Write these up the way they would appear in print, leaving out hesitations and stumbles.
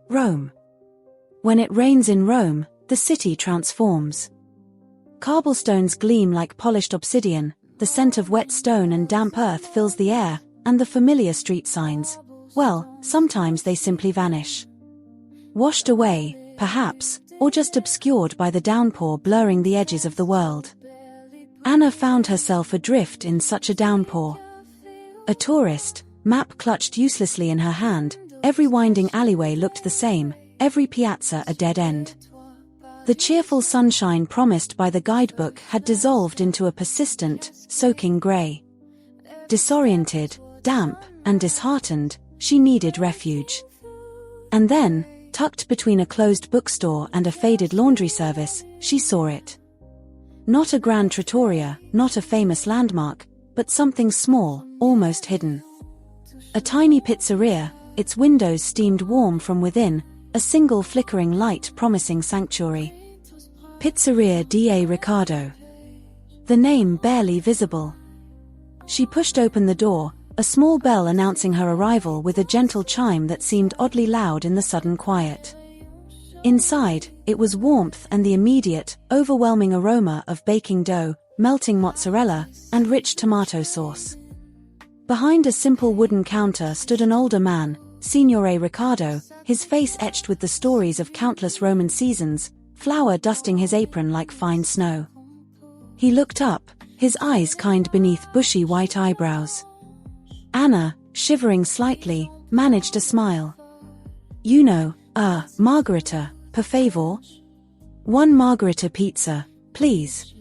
Rome. When it rains in Rome, the city transforms. Cobblestones gleam like polished obsidian, the scent of wet stone and damp earth fills the air, and the familiar street signs, well, sometimes they simply vanish. Washed away, perhaps, or just obscured by the downpour blurring the edges of the world. Anna found herself adrift in such a downpour. A tourist, map clutched uselessly in her hand, every winding alleyway looked the same, every piazza a dead end. The cheerful sunshine promised by the guidebook had dissolved into a persistent, soaking grey. Disoriented, damp, and disheartened, she needed refuge. And then, tucked between a closed bookstore and a faded laundry service, she saw it. Not a grand trattoria, not a famous landmark, but something small, almost hidden. A tiny pizzeria, its windows steamed warm from within, a single flickering light promising sanctuary. Pizzeria da Riccardo. The name barely visible. She pushed open the door, a small bell announcing her arrival with a gentle chime that seemed oddly loud in the sudden quiet. Inside, it was warmth and the immediate, overwhelming aroma of baking dough, melting mozzarella, and rich tomato sauce. Behind a simple wooden counter stood an older man, Signore Riccardo, his face etched with the stories of countless Roman seasons, flour dusting his apron like fine snow. He looked up, his eyes kind beneath bushy white eyebrows. Anna, shivering slightly, managed a smile. "You know, Margherita, per favor? One Margherita pizza, please."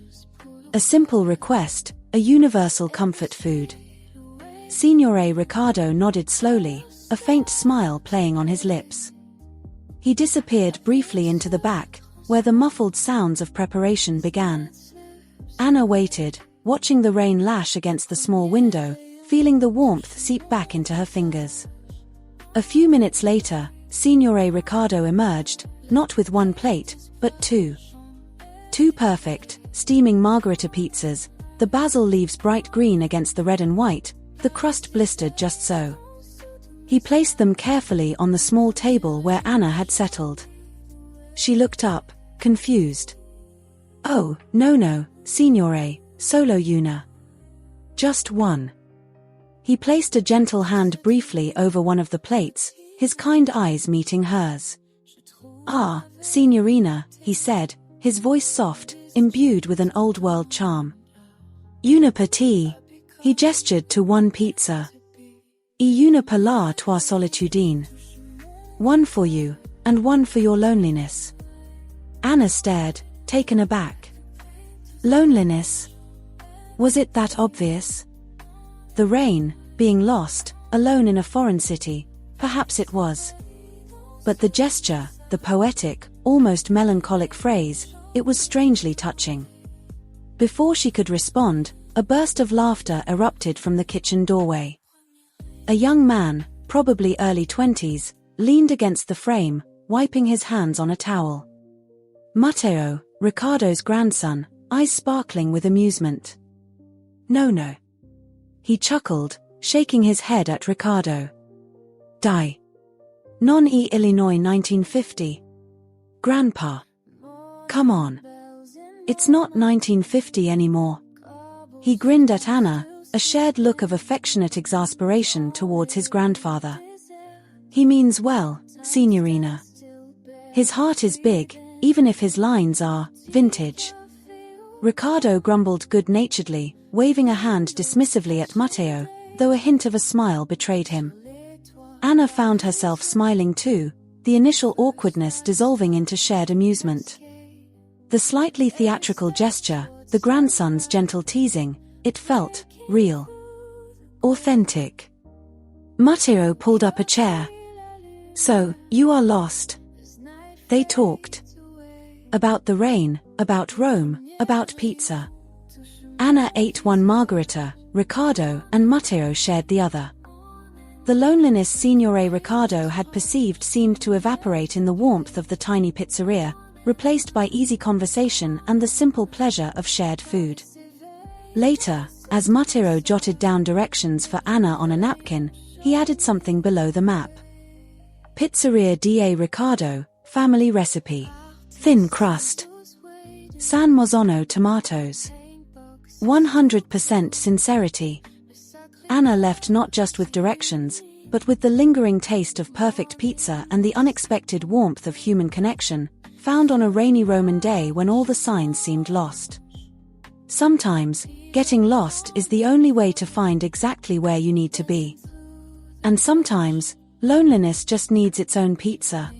A simple request, a universal comfort food. Signore Riccardo nodded slowly, a faint smile playing on his lips. He disappeared briefly into the back, where the muffled sounds of preparation began. Anna waited, watching the rain lash against the small window, feeling the warmth seep back into her fingers. A few minutes later, Signore Riccardo emerged, not with one plate, but two. Two perfect, steaming Margherita pizzas, the basil leaves bright green against the red and white, the crust blistered just so. He placed them carefully on the small table where Anna had settled. She looked up, confused. "Oh, no, signore, solo una. Just one." He placed a gentle hand briefly over one of the plates, his kind eyes meeting hers. "Ah, signorina," he said, his voice soft, imbued with an old-world charm. "Una per te." He gestured to one pizza. "E una per la tua solitudine." One for you, and one for your loneliness. Anna stared, taken aback. Loneliness? Was it that obvious? The rain, being lost, alone in a foreign city, perhaps it was. But the gesture, the poetic, almost melancholic phrase, it was strangely touching. Before she could respond, a burst of laughter erupted from the kitchen doorway. A young man, probably early 20s, leaned against the frame, wiping his hands on a towel. Matteo, Riccardo's grandson, eyes sparkling with amusement. No. He chuckled, shaking his head at Riccardo. "Dai. Non e Illinois 1950. Grandpa. Come on. It's not 1950 anymore." He grinned at Anna, a shared look of affectionate exasperation towards his grandfather. "He means well, signorina. His heart is big, even if his lines are vintage." Riccardo grumbled good-naturedly, waving a hand dismissively at Matteo, though a hint of a smile betrayed him. Anna found herself smiling too, the initial awkwardness dissolving into shared amusement. The slightly theatrical gesture, the grandson's gentle teasing, it felt real. Authentic. Matteo pulled up a chair. "So, you are lost." They talked. About the rain, about Rome, about pizza. Anna ate one Margherita, Riccardo and Matteo shared the other. The loneliness Signore Riccardo had perceived seemed to evaporate in the warmth of the tiny pizzeria, replaced by easy conversation and the simple pleasure of shared food. Later, as Matteo jotted down directions for Anna on a napkin, he added something below the map. Pizzeria da Riccardo, family recipe. Thin crust. San Marzano tomatoes. 100% sincerity. Anna left not just with directions, but with the lingering taste of perfect pizza and the unexpected warmth of human connection, found on a rainy Roman day when all the signs seemed lost. Sometimes, getting lost is the only way to find exactly where you need to be. And sometimes, loneliness just needs its own pizza.